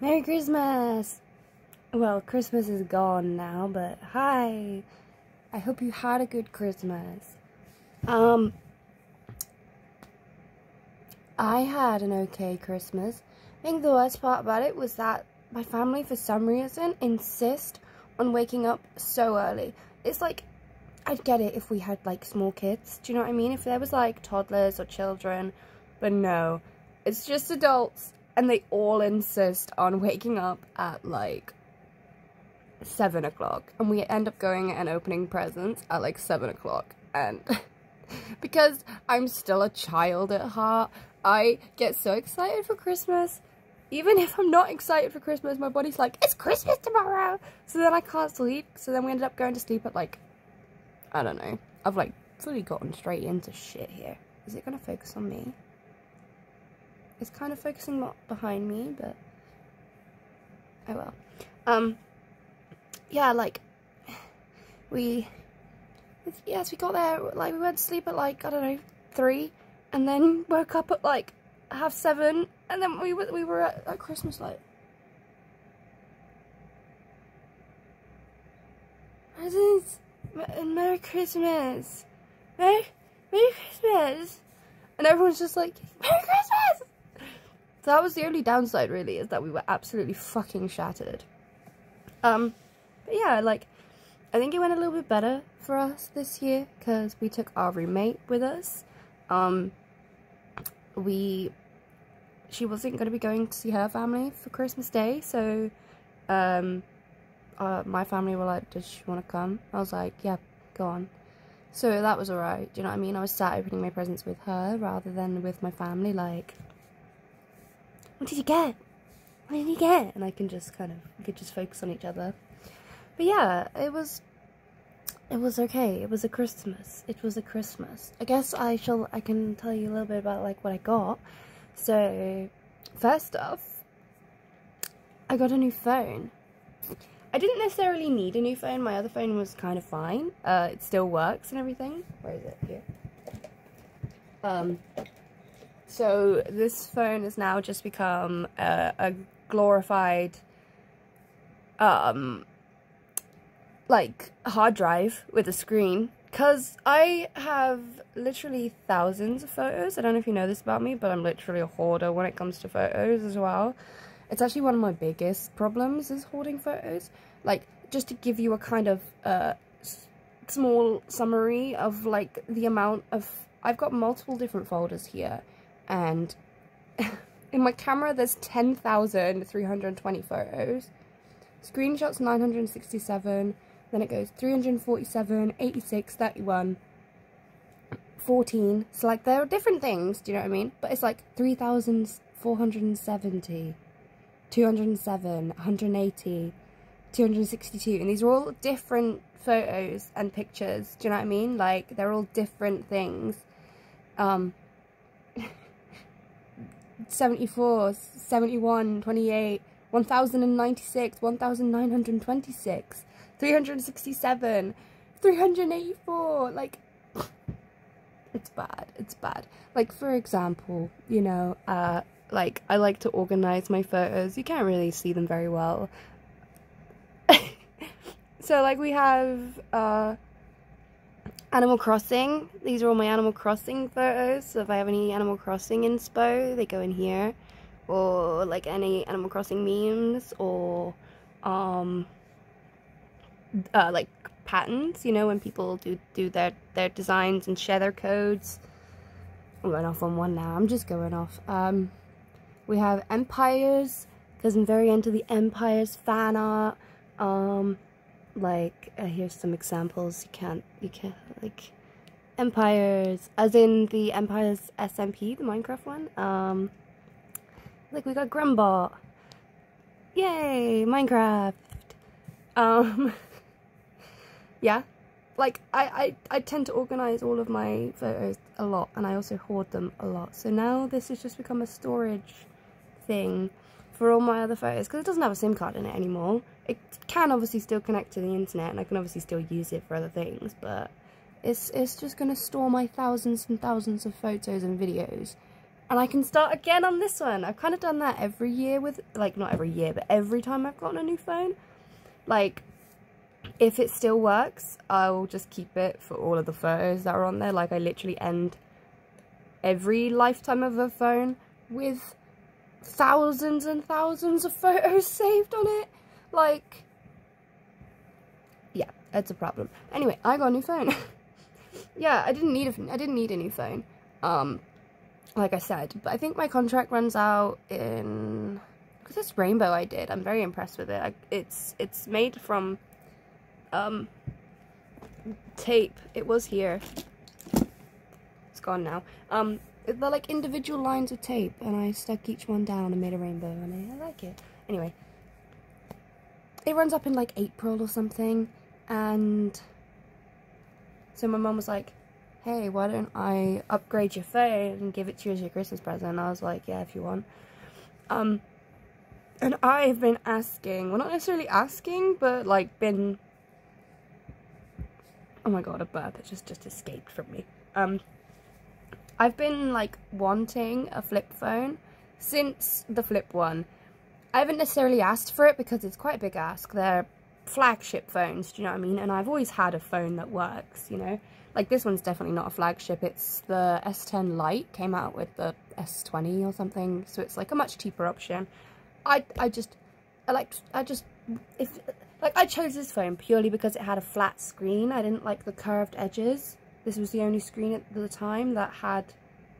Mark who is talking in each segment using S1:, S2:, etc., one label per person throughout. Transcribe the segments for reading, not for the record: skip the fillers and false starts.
S1: Merry Christmas! Well, Christmas is gone now, but hi! I hope you had a good Christmas. I had an okay Christmas. I think the worst part about it was that my family, for some reason, insist on waking up so early. It's like, I'd get it if we had, like, small kids, do you know what I mean? If there was, like, toddlers or children, but no. It's just adults, and they all insist on waking up at, like, 7 o'clock. And we end up going and opening presents at, like, 7 o'clock. And because I'm still a child at heart, I get so excited for Christmas. Even if I'm not excited for Christmas, my body's like, it's Christmas tomorrow! So then I can't sleep. So then we ended up going to sleep at, like, I don't know. I've, like, fully gotten straight into shit here. Is it gonna focus on me? It's kind of focusing behind me, but oh well. Yeah, like, we got there, like, we went to sleep at, like, I don't know, 3, and then woke up at, like, 7:30, and then we were at Christmas light. Presents, and Merry Christmas, Merry Christmas, and everyone's just like, Merry Christmas! So that was the only downside, really, is that we were absolutely fucking shattered. But yeah, like, I think it went a little bit better for us this year, because we took our roommate with us. She wasn't going to be going to see her family for Christmas Day, so, my family were like, does she want to come? I was like, yeah, go on. So that was alright, do you know what I mean? I was sat opening my presents with her, rather than with my family, like, what did you get? What did you get? And I can just we could just focus on each other. But yeah, it was okay. It was a Christmas. It was a Christmas. I guess I can tell you a little bit about, like, what I got. So, first off, I got a new phone. I didn't necessarily need a new phone. My other phone was kind of fine. It still works and everything. Where is it? Here. So this phone has now just become a glorified, like, hard drive with a screen. Because I have literally thousands of photos. I don't know if you know this about me, but I'm literally a hoarder when it comes to photos as well. It's actually one of my biggest problems, is hoarding photos. Like, just to give you a kind of small summary of, like, the amount of... I've got multiple different folders here. And in my camera, there's 10,320 photos. Screenshots, 967. Then it goes 347, 86, 31, 14. So, like, there are different things, do you know what I mean? But it's like 3,470, 207, 180, 262. And these are all different photos and pictures, do you know what I mean? Like, they're all different things. 74, 71, 28, 1096, 1926, 367, 384, like, it's bad. Like, for example, you know, like, I like to organize my photos. You can't really see them very well. So, like, we have, Animal Crossing. These are all my Animal Crossing photos. So if I have any Animal Crossing inspo, they go in here. Or, like, any Animal Crossing memes, or, like, patents, you know, when people do their designs and share their codes. I'm going off on one now. I'm just going off. We have Empires, because I'm very into the Empires fan art. Like, here's some examples. You can't, like, Empires, as in the Empires SMP, the Minecraft one. Like, we got Grumbot. Yay, Minecraft. Yeah, like, I tend to organize all of my photos a lot, and I also hoard them a lot. So now this has just become a storage thing for all my other photos, because it doesn't have a SIM card in it anymore. It can obviously still connect to the internet, and I can obviously still use it for other things, but it's just going to store my thousands and thousands of photos and videos And I can start again on this one. I've kind of done that every year with, like, not every year, but every time I've gotten a new phone. Like, if it still works, I'll just keep it for all of the photos that are on there. Like, I literally end every lifetime of a phone with thousands and thousands of photos saved on it. Like, yeah, it's a problem. Anyway, I got a new phone. Yeah, I didn't need a new phone. Like I said, but I think my contract runs out in, because this rainbow I did, I'm very impressed with it. It's made from tape. It was here. It's gone now. They're like individual lines of tape, and I stuck each one down and made a rainbow, and I like it. Anyway, it runs up in like April or something, and so my mum was like, hey, why don't I upgrade your phone and give it to you as your Christmas present? And I was like, yeah, if you want. And I've been asking, well, not necessarily asking, but like been, oh my god, a burp, it just escaped from me. I've been like wanting a flip phone since the flip one. I haven't necessarily asked for it because it's quite a big ask. They're flagship phones, do you know what I mean? And I've always had a phone that works, you know? Like, this one's definitely not a flagship. It's the S10 Lite, came out with the S20 or something, so it's like a much cheaper option. I chose this phone purely because it had a flat screen. I didn't like the curved edges. This was the only screen at the time that had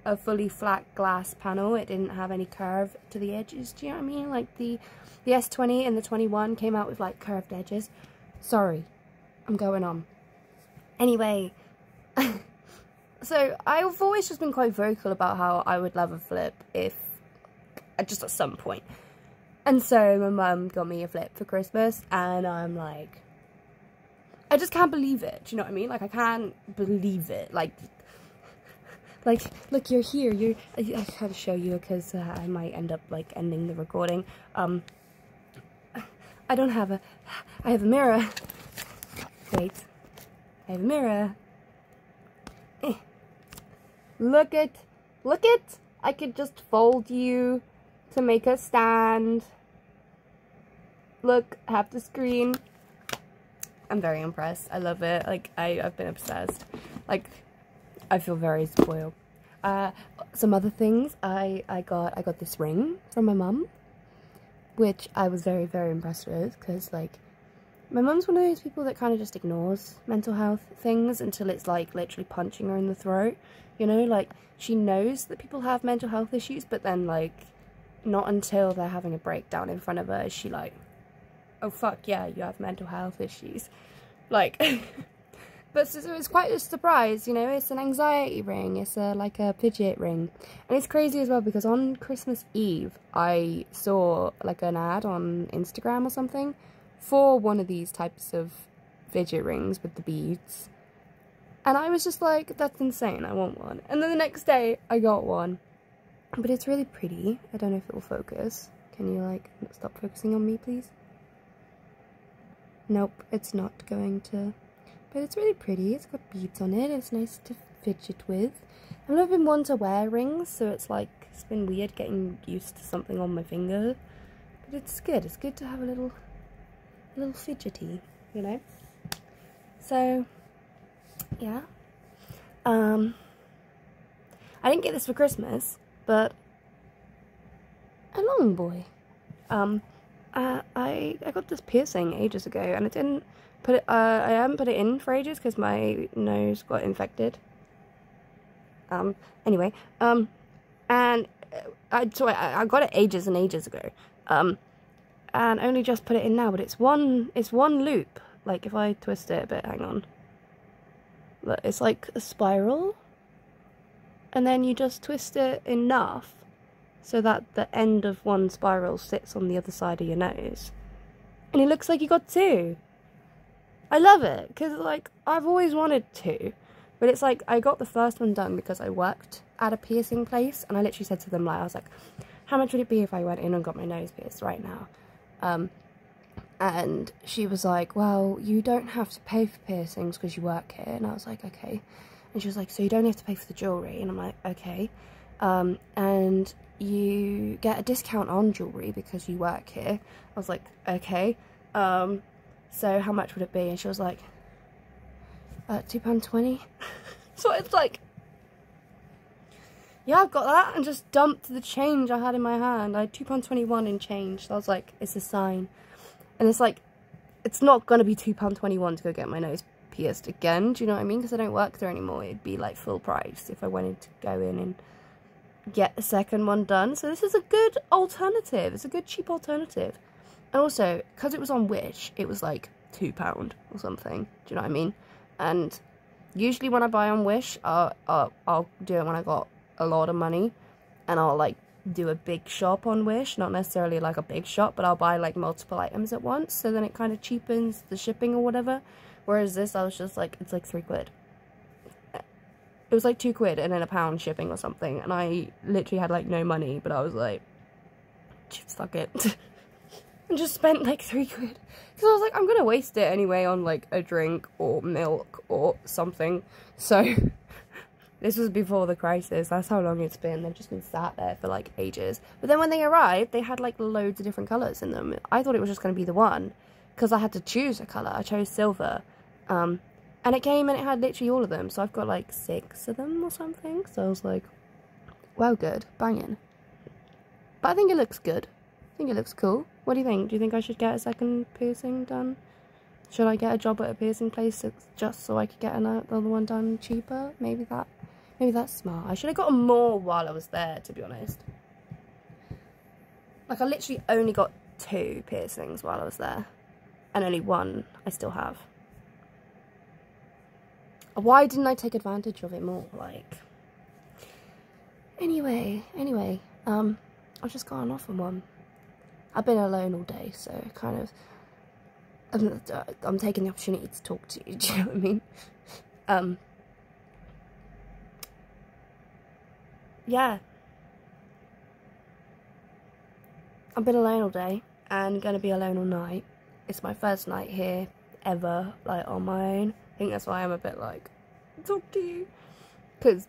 S1: a fully flat glass panel. It didn't have any curve to the edges, do you know what I mean? Like, the S20 and the 21 came out with, like, curved edges. Sorry, I'm going on. Anyway, so I've always just been quite vocal about how I would love a flip if, just at some point. And so my mum got me a flip for Christmas, and I'm like, I just can't believe it, do you know what I mean? Like, I can't believe it, like, look, you're here, I can't show you because I might end up, like, ending the recording. I have a mirror. Wait, I have a mirror. Look it, I could just fold you to make a stand. Look, half the screen. I'm very impressed. I love it. Like, I've been obsessed. Like, I feel very spoiled. Some other things, I got this ring from my mum, which I was very, very impressed with, because, like, my mum's one of those people that kind of just ignores mental health things until it's, like, literally punching her in the throat, you know? Like, she knows that people have mental health issues, but then, like, not until they're having a breakdown in front of her is she like, oh, fuck, yeah, you have mental health issues. Like, but so it's quite a surprise, you know? It's an anxiety ring. It's like a fidget ring. And it's crazy as well because on Christmas Eve, I saw, like, an ad on Instagram or something for one of these types of fidget rings with the beads. And I was just like, that's insane, I want one. And then the next day, I got one. But it's really pretty. I don't know if it will focus. Can you, like, stop focusing on me, please? Nope, it's not going to. But it's really pretty. It's got beads on it. It's nice to fidget with. I've never been one to wear rings, so it's like, it's been weird getting used to something on my finger. But it's good. It's good to have a little fidgety, you know? So, yeah. I didn't get this for Christmas, but a long boy. I got this piercing ages ago, and I didn't put it. I haven't put it in for ages because my nose got infected. Anyway, and I got it ages and ages ago. And only just put it in now, but it's one loop. Like, if I twist it a bit, hang on. Look, it's like a spiral, and then you just twist it enough so that the end of one spiral sits on the other side of your nose. And it looks like you got two. I love it, because, like, I've always wanted two. But it's like, I got the first one done because I worked at a piercing place, and I literally said to them, like, I was like, how much would it be if I went in and got my nose pierced right now? And she was like, well, you don't have to pay for piercings because you work here. And I was like, okay. And she was like, so you don't have to pay for the jewellery? And I'm like, okay. and you get a discount on jewellery because you work here. I was like, okay, so how much would it be? And she was like, £2.20. So it's like, yeah, I've got that, and just dumped the change I had in my hand. I had £2.21 in change. So I was like, it's a sign. And it's like, it's not going to be £2.21 to go get my nose pierced again. Do you know what I mean? Because I don't work there anymore. It'd be like full price if I wanted to go in and get a second one done. So this is a good alternative. It's a good cheap alternative. And also, because it was on Wish, it was like £2 or something. Do you know what I mean? And usually when I buy on Wish, I'll do it when I got a lot of money, and I'll like do a big shop on Wish, not necessarily like a big shop, but I'll buy like multiple items at once, so then it kind of cheapens the shipping or whatever. Whereas this, I was just like, it's like £3. It was like £2 and then £1 shipping or something, and I literally had like no money, but I was like, just fuck it. And just spent like £3 because I was like, I'm gonna waste it anyway on like a drink or milk or something. So this was before the crisis. That's how long it's been. They've just been sat there for like ages. But then when they arrived, they had like loads of different colours in them. I thought it was just going to be the one because I had to choose a colour. I chose silver. And it came and it had literally all of them. So I've got like 6 of them or something. So I was like, well, good. Banging. But I think it looks good. I think it looks cool. What do you think? Do you think I should get a second piercing done? Should I get a job at a piercing place just so I could get another one done cheaper? Maybe that's smart. I should have gotten more while I was there, to be honest. Like, I literally only got 2 piercings while I was there. And only 1 I still have. Why didn't I take advantage of it more? Like, anyway, I've just gone off on one. I've been alone all day, so kind of, I'm taking the opportunity to talk to you, do you know what I mean? Yeah. I've been alone all day, and gonna be alone all night. It's my first night here, ever, like, on my own. I think that's why I'm a bit like, talk to you. Because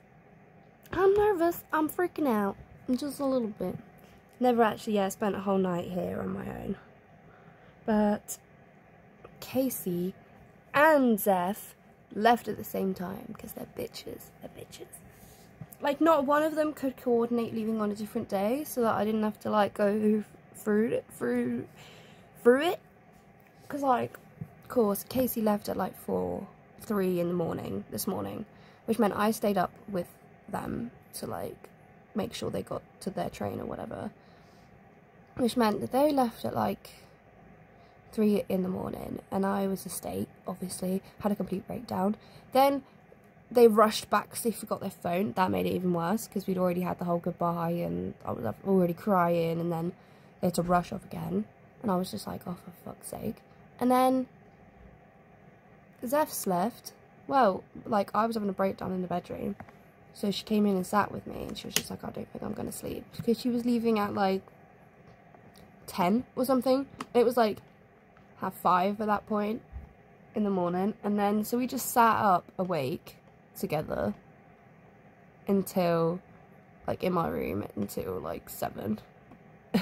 S1: I'm nervous, I'm freaking out, just a little bit. Never actually, spent a whole night here on my own. But Casey and Zeph left at the same time because they're bitches. Like, not one of them could coordinate leaving on a different day so that I didn't have to, like, go through it. Because, like, of course, Casey left at, like, 3 in the morning this morning, which meant I stayed up with them to, like, make sure they got to their train or whatever. Which meant that they left at, like, 3 in the morning, and I was asleep, obviously, had a complete breakdown. Then they rushed back because they forgot their phone. That made it even worse, because we'd already had the whole goodbye, and I was already crying, and then they had to rush off again, and I was just like, oh, for fuck's sake. And then Zeph's left. Well, like, I was having a breakdown in the bedroom, so she came in and sat with me, and she was just like, I don't think I'm going to sleep, because she was leaving at, like, 10 or something. It was like 5:30 at that point in the morning, and then so we just sat up awake together until, like, in my room until like 7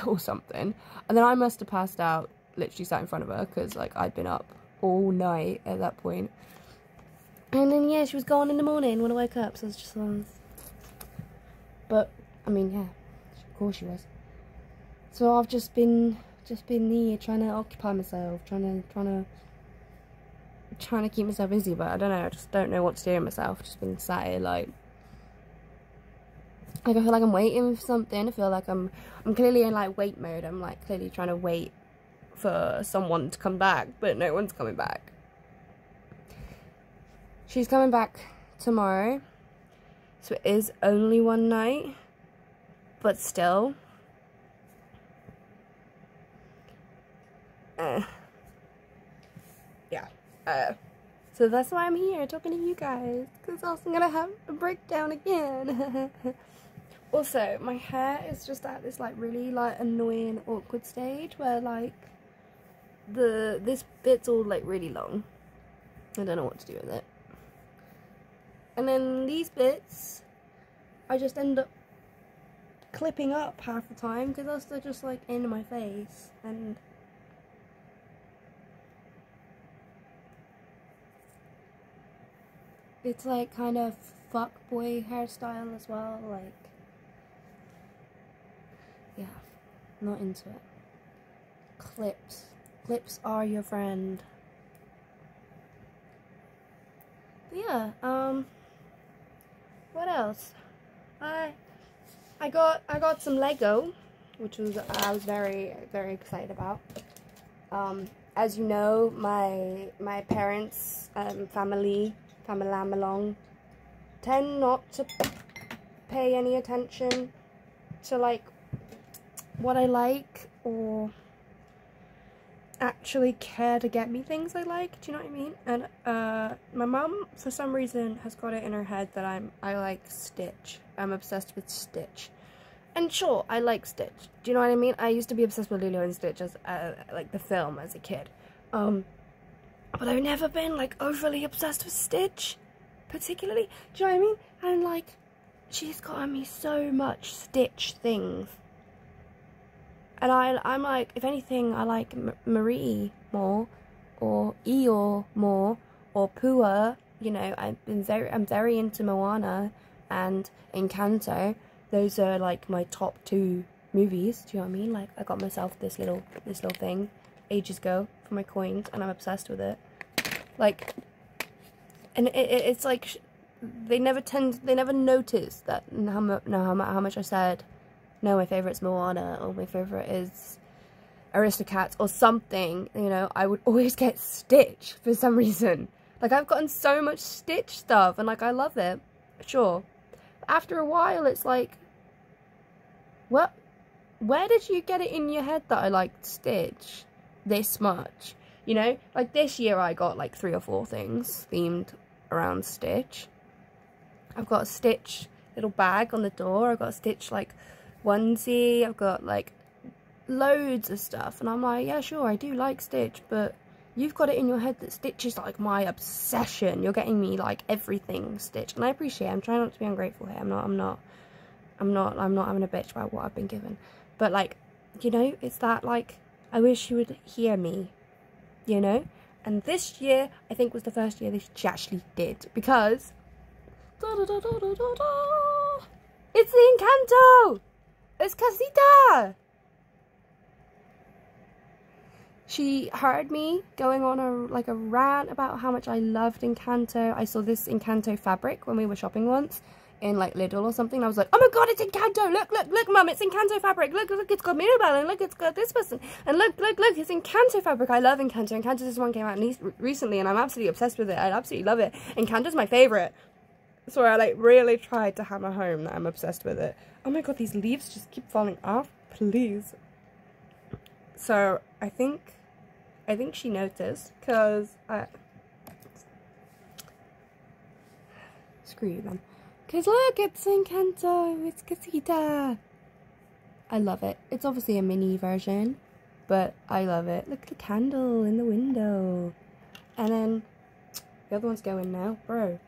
S1: or something, and then I must have passed out, literally sat in front of her, because like I'd been up all night at that point. And then yeah, she was gone in the morning when I woke up, so I was just but I mean, yeah, of course she was. So I've just been here trying to occupy myself, trying to keep myself busy, but I don't know, I just don't know what to do with myself. Just been sat here like I feel like I'm waiting for something. I feel like I'm clearly in like wait mode. I'm like clearly trying to wait for someone to come back, but no one's coming back. She's coming back tomorrow, so it is only one night, but still. Yeah. So that's why I'm here talking to you guys, because else I'm gonna have a breakdown again. Also, my hair is just at this like really like annoying awkward stage where like this bit's all like really long. I don't know what to do with it. And then these bits I just end up clipping up half the time because else they're just like in my face, and it's like kind of fuckboy hairstyle as well, like, yeah, not into it. Clips are your friend. But yeah, what else? I got some Lego, which I was very excited about. As you know, my parents, family along, tend not to pay any attention to like what I like, or actually care to get me things I like. Do you know what I mean? And my mum, for some reason, has got it in her head that I like Stitch. I'm obsessed with Stitch. And sure, I like Stitch. Do you know what I mean? I used to be obsessed with Lilo and Stitch as like the film as a kid. But I've never been like overly obsessed with Stitch, particularly. Do you know what I mean? And like, she's gotten me so much Stitch things. And I'm like, if anything, I like Marie more, or Eeyore more, or Pua. You know, I'm very into Moana and Encanto. Those are like my top 2 movies. Do you know what I mean? Like, I got myself this little thing ages ago for my coins, and I'm obsessed with it. Like, and it's like they never notice that how much I said, no, my favourite's Moana, or my favourite is Aristocats, or something. You know, I would always get Stitch for some reason. Like, I've gotten so much Stitch stuff, and like, I love it, sure. After a while, it's like, what? Where did you get it in your head that I liked Stitch this much? You know, like this year I got like 3 or 4 things themed around Stitch. I've got a Stitch little bag on the door. I've got a Stitch like onesie. I've got like loads of stuff, and I'm like, yeah, sure, I do like Stitch, but you've got it in your head that Stitch is like my obsession. You're getting me like everything Stitch, and I appreciate it. I'm trying not to be ungrateful here. I'm not having a bitch about what I've been given. But like, you know, it's that like, I wish you would hear me, you know? And this year, I think, was the first year that she actually did, because it's the Encanto! It's Casita! She heard me going on a rant about how much I loved Encanto. I saw this Encanto fabric when we were shopping once in like Lidl or something. I was like, oh my god, it's Encanto! Look, mum, it's Encanto fabric. Look, it's got Mirabelle, and look, it's got this person. And look, it's Encanto fabric. I love Encanto. Encanto, this one came out recently, and I'm absolutely obsessed with it. I absolutely love it. Encanto's my favourite. So I like really tried to hammer home that I'm obsessed with it. Oh my god, these leaves just keep falling off. Please. So I think she noticed, because screw you then. Because look, it's Encanto, it's Casita. I love it. It's obviously a mini version, but I love it. Look at the candle in the window. And then the other one's going now, bro.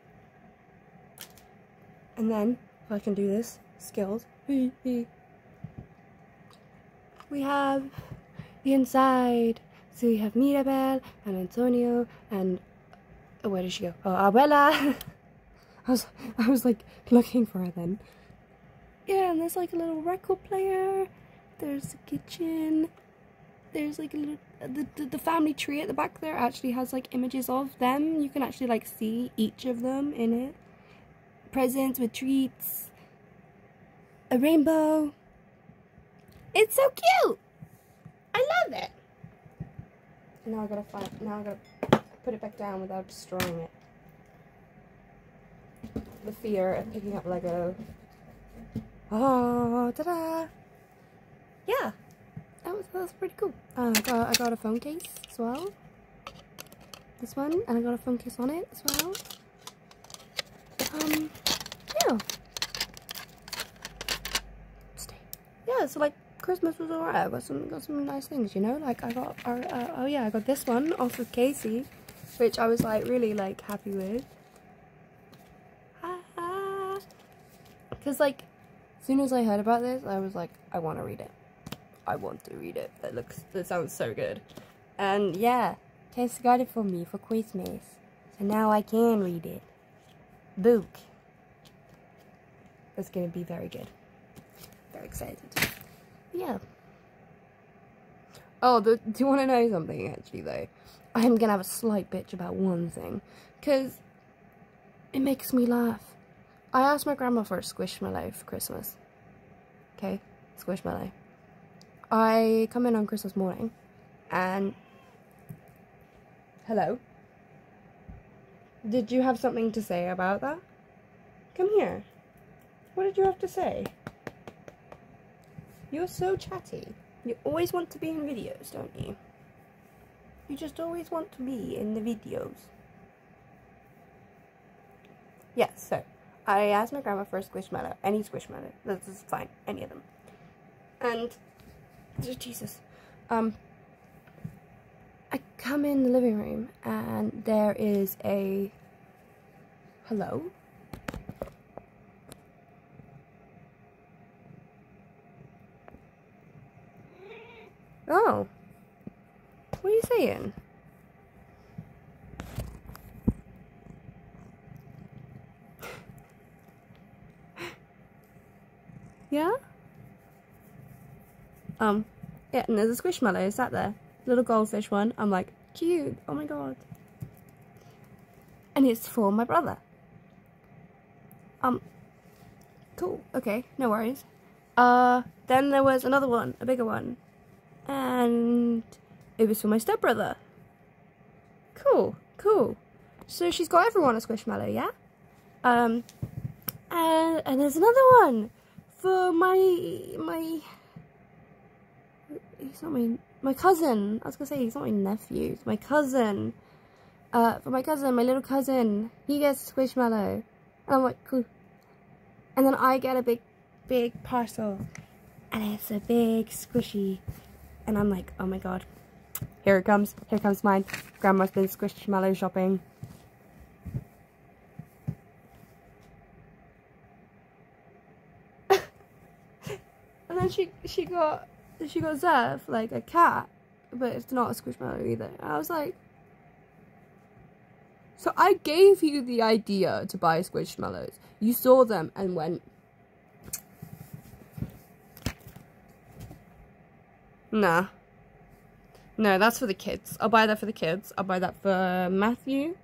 S1: And then, if I can do this, skills. We have the inside. So we have Mirabelle and Antonio and, oh, where did she go? Oh, Abuela. I was like looking for her then. Yeah, and there's like a little record player. There's a kitchen. There's like a little, the family tree at the back there actually has like images of them. You can actually like see each of them in it. Presents with treats. A rainbow. It's so cute. I love it. Now I gotta put it back down without destroying it. The fear of picking up Lego. Oh, ta-da! Yeah, that was pretty cool. I got a phone case as well. This one, and I got a phone case on it as well. Yeah. Yeah, so like, Christmas was alright. I got some nice things, you know. Like I got oh yeah, I got this one off of Casey, which I was like really like happy with. Because like soon as I heard about this, I was like, I want to read it. I want to read it. That sounds so good. And yeah, Tess got it for me for Christmas. So now I can read it. Book. It's gonna be very good. Very excited. Yeah. Oh, do you want to know something, actually, though? I'm gonna have a slight bitch about one thing. Because it makes me laugh. I asked my grandma for a squishmallow for Christmas. Okay? Squishmallow. I come in on Christmas morning, and... Hello? Did you have something to say about that? Come here. What did you have to say? You're so chatty. You always want to be in videos, don't you? You just always want to be in the videos. Yes, so I asked my grandma for a squishmallow. Any squishmallow. This is fine. Any of them. And... Jesus. I come in the living room and there is a... Hello? Oh. What are you saying? Yeah? Yeah, and there's a squishmallow sat there. Little goldfish one. I'm like, cute. Oh my god. And it's for my brother. Cool. Okay, no worries. Then there was another one, a bigger one. And it was for my stepbrother. Cool, cool. So she's got everyone a squishmallow, yeah? And there's another one for he's not my cousin. I was gonna say he's not my nephew. It's my cousin. For my cousin, my little cousin. He gets a squishmallow. And I'm like, cool. And then I get a big parcel. And it's a big squishy. And I'm like, oh my god. Here it comes. Here comes mine. Grandma's been squishmallow shopping. And then she got Zev, like a cat, but it's not a squishmallow either. And I was like, so I gave you the idea to buy squishmallows. You saw them and went, nah. No, that's for the kids. I'll buy that for the kids. I'll buy that for Matthew,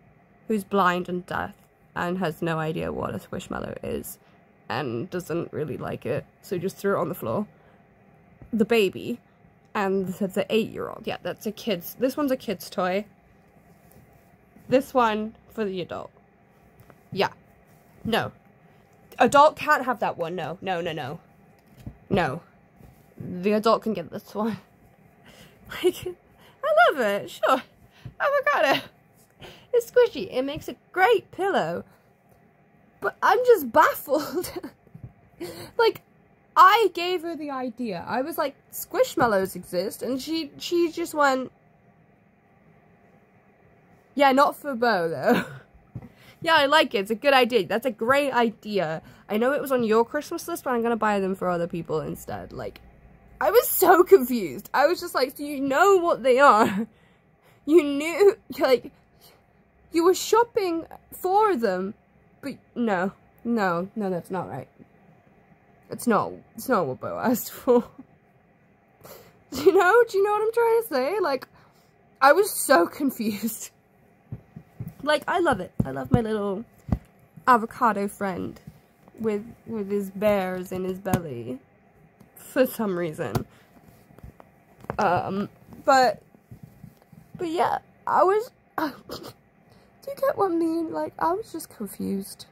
S1: who's blind and deaf and has no idea what a squishmallow is and doesn't really like it, so just threw it on the floor. The baby, and that's an 8-year-old. Yeah, that's a kid's. This one's a kid's toy. This one for the adult. Yeah. No. Adult can't have that one. No. No, no, no. No. The adult can get this one. Like, I love it. Sure. Oh my god. It's squishy. It makes a great pillow. But I'm just baffled. Like, I gave her the idea. I was like, squishmallows exist, and she just went, yeah, not for Bo, though. Yeah, I like it. It's a good idea. That's a great idea. I know it was on your Christmas list, but I'm gonna buy them for other people instead. Like, I was so confused. I was just like, so you know what they are. You knew, like, you were shopping for them, but no, that's not right. It's not what Bo asked for. Do you know what I'm trying to say? Like, I was so confused. Like, I love it. I love my little avocado friend with his bears in his belly for some reason. But yeah, I was, do you get what I mean? Like, I was just confused.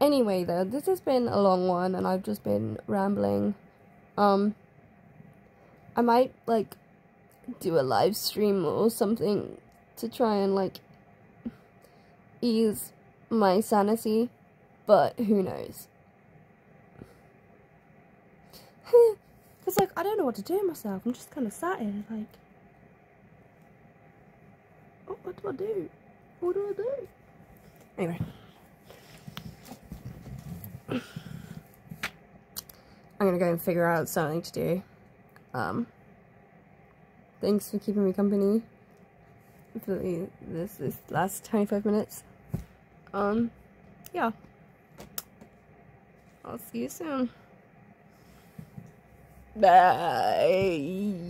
S1: Anyway, though, this has been a long one, and I've just been rambling. I might, like, do a live stream or something to try and, like, ease my sanity, but who knows. Because, like, I don't know what to do myself. I'm just kind of sat here, like, oh, what do I do? What do I do? Anyway. I'm gonna go and figure out something to do. Thanks for keeping me company for this last 25 minutes. Yeah. I'll see you soon. Bye.